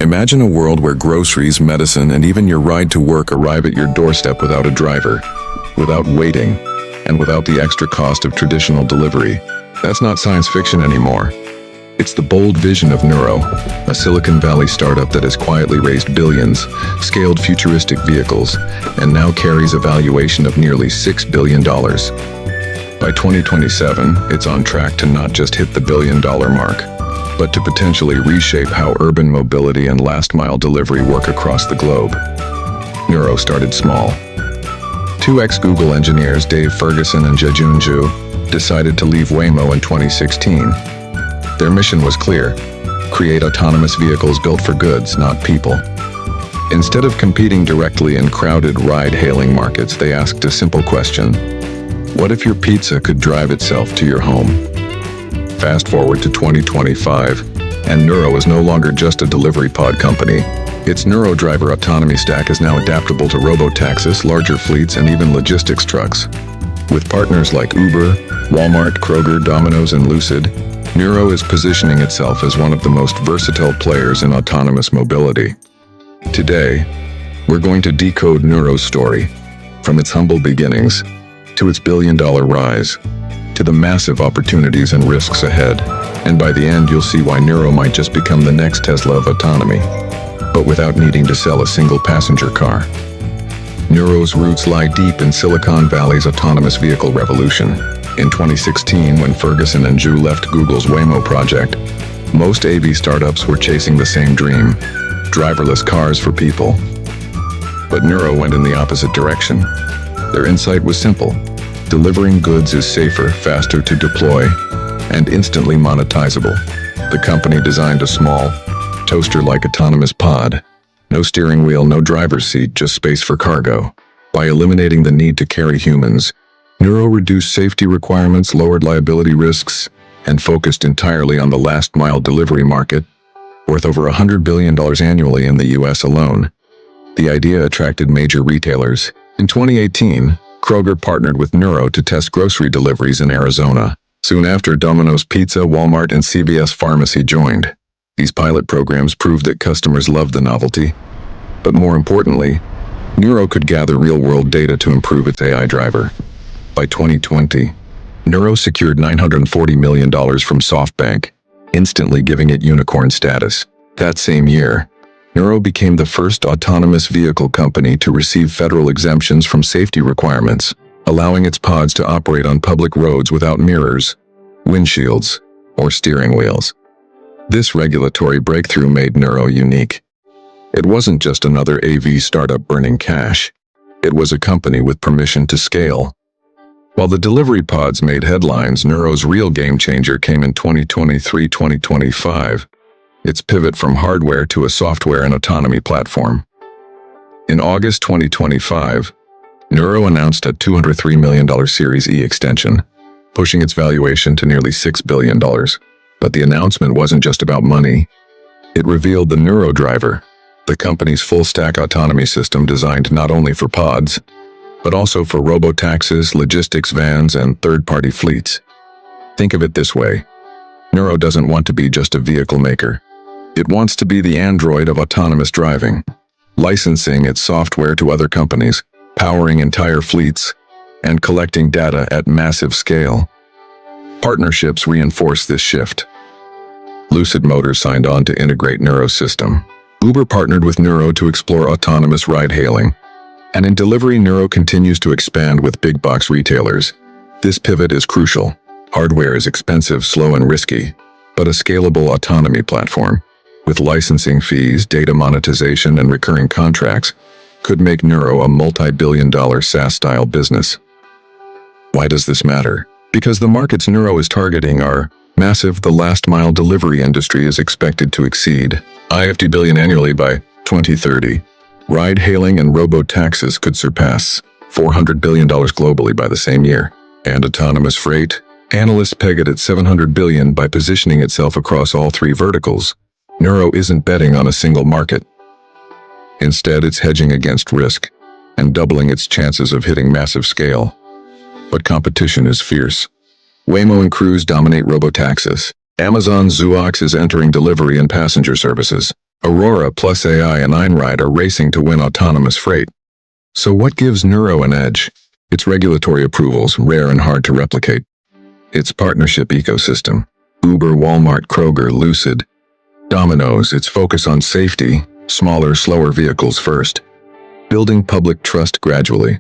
Imagine a world where groceries, medicine, and even your ride to work arrive at your doorstep without a driver, without waiting, and without the extra cost of traditional delivery. That's not science fiction anymore. It's the bold vision of Nuro, a Silicon Valley startup that has quietly raised billions, scaled futuristic vehicles, and now carries a valuation of nearly $6 billion. By 2027, it's on track to not just hit the billion-dollar mark, but to potentially reshape how urban mobility and last-mile delivery work across the globe. Nuro started small. Two ex-Google engineers, Dave Ferguson and Jejun Zhu, decided to leave Waymo in 2016. Their mission was clear: create autonomous vehicles built for goods, not people. Instead of competing directly in crowded ride-hailing markets, they asked a simple question: what if your pizza could drive itself to your home? Fast forward to 2025, and Nuro is no longer just a delivery pod company. Its Nuro Driver autonomy stack is now adaptable to robotaxis, larger fleets, and even logistics trucks. With partners like Uber, Walmart, Kroger, Domino's, and Lucid, Nuro is positioning itself as one of the most versatile players in autonomous mobility. Today, we're going to decode Nuro's story, from its humble beginnings to its billion-dollar rise, to the massive opportunities and risks ahead. And by the end, you'll see why Nuro might just become the next Tesla of autonomy, but without needing to sell a single passenger car. Nuro's roots lie deep in Silicon Valley's autonomous vehicle revolution. In 2016, when Ferguson and Zhu left Google's Waymo project, most AV startups were chasing the same dream: driverless cars for people. But Nuro went in the opposite direction. Their insight was simple: delivering goods is safer, faster to deploy, and instantly monetizable. The company designed a small, toaster-like autonomous pod. No steering wheel, no driver's seat, just space for cargo. By eliminating the need to carry humans, Nuro reduced safety requirements, lowered liability risks, and focused entirely on the last-mile delivery market, worth over $100 billion annually in the US alone. The idea attracted major retailers. In 2018, Kroger partnered with Nuro to test grocery deliveries in Arizona. Soon after, Domino's Pizza, Walmart, and CVS Pharmacy joined. These pilot programs proved that customers loved the novelty. But more importantly, Nuro could gather real-world data to improve its AI driver. By 2020, Nuro secured $940 million from SoftBank, instantly giving it unicorn status. That same year, Nuro became the first autonomous vehicle company to receive federal exemptions from safety requirements, allowing its pods to operate on public roads without mirrors, windshields, or steering wheels. This regulatory breakthrough made Nuro unique. It wasn't just another AV startup burning cash. It was a company with permission to scale. While the delivery pods made headlines, Nuro's real game changer came in 2023-2025. Its pivot from hardware to a software and autonomy platform. In August 2025, Nuro announced a $203 million Series E extension, pushing its valuation to nearly $6 billion. But the announcement wasn't just about money. It revealed the Nuro Driver, the company's full-stack autonomy system designed not only for pods, but also for robotaxis, logistics vans, and third-party fleets. Think of it this way: Nuro doesn't want to be just a vehicle maker. It wants to be the Android of autonomous driving, licensing its software to other companies, powering entire fleets, and collecting data at massive scale. Partnerships reinforce this shift. Lucid Motors signed on to integrate Nuro's system. Uber partnered with Nuro to explore autonomous ride-hailing. And in delivery, Nuro continues to expand with big-box retailers. This pivot is crucial. Hardware is expensive, slow, and risky, but a scalable autonomy platform, with licensing fees, data monetization, and recurring contracts, could make Nuro a multi-billion-dollar SaaS-style business. Why does this matter? Because the markets Nuro is targeting are massive. The last-mile delivery industry is expected to exceed $50 billion annually by 2030. Ride-hailing and robotaxis could surpass $400 billion globally by the same year. And autonomous freight? Analysts peg it at $700 billion by positioning itself across all three verticals. Nuro isn't betting on a single market. Instead, it's hedging against risk and doubling its chances of hitting massive scale. But competition is fierce. Waymo and Cruise dominate robotaxis. Amazon's Zoox is entering delivery and passenger services. Aurora plus AI and Einride are racing to win autonomous freight. So what gives Nuro an edge? Its regulatory approvals, rare and hard to replicate. Its partnership ecosystem. Uber, Walmart, Kroger, Lucid. Domino's, its focus on safety, smaller, slower vehicles first. Building public trust gradually.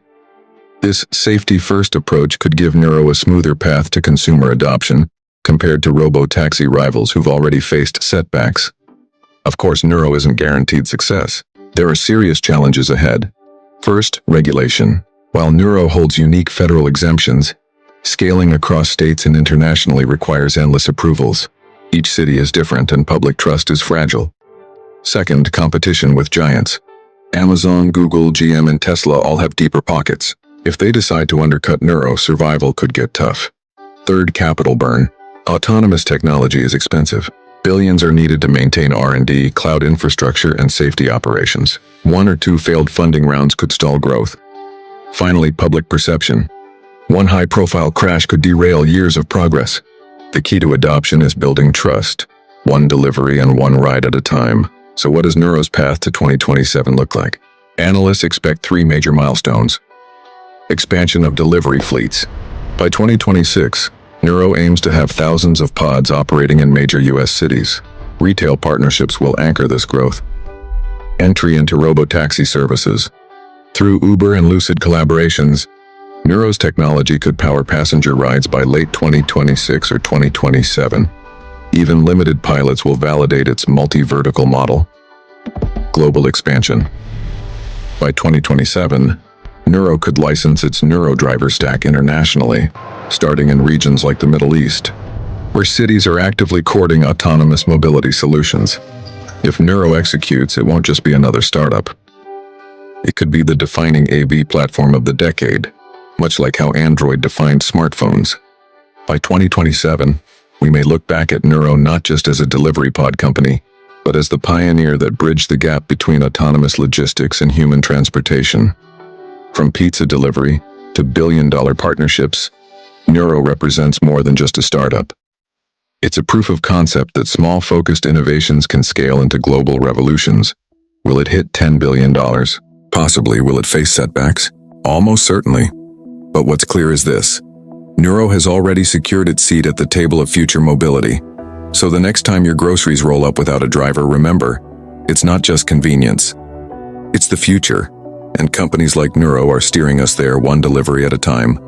This safety-first approach could give Nuro a smoother path to consumer adoption, compared to robotaxi rivals who've already faced setbacks. Of course, Nuro isn't guaranteed success. There are serious challenges ahead. First, regulation. While Nuro holds unique federal exemptions, scaling across states and internationally requires endless approvals. Each city is different and public trust is fragile. Second, competition with giants. Amazon, Google, GM, and Tesla all have deeper pockets. If they decide to undercut Nuro, survival could get tough. Third, capital burn. Autonomous technology is expensive. Billions are needed to maintain R&D, cloud infrastructure, and safety operations. One or two failed funding rounds could stall growth. Finally, public perception. One high-profile crash could derail years of progress. The key to adoption is building trust, one delivery and one ride at a time. So what does Nuro's path to 2027 look like? Analysts expect 3 major milestones. Expansion of delivery fleets. By 2026, Nuro aims to have thousands of pods operating in major U.S. cities. Retail partnerships will anchor this growth. Entry into robotaxi services. Through Uber and Lucid collaborations, Nuro's technology could power passenger rides by late 2026 or 2027. Even limited pilots will validate its multi-vertical model. Global expansion. By 2027, Nuro could license its Nuro Driver stack internationally, starting in regions like the Middle East, where cities are actively courting autonomous mobility solutions. If Nuro executes, it won't just be another startup. It could be the defining AV platform of the decade, much like how Android defined smartphones. By 2027, we may look back at Nuro not just as a delivery pod company, but as the pioneer that bridged the gap between autonomous logistics and human transportation. From pizza delivery to billion-dollar partnerships, Nuro represents more than just a startup. It's a proof of concept that small, focused innovations can scale into global revolutions. Will it hit $10 billion? Possibly. Will it face setbacks? Almost certainly. But what's clear is this. Nuro has already secured its seat at the table of future mobility. So the next time your groceries roll up without a driver, remember, it's not just convenience. It's the future, and companies like Nuro are steering us there one delivery at a time.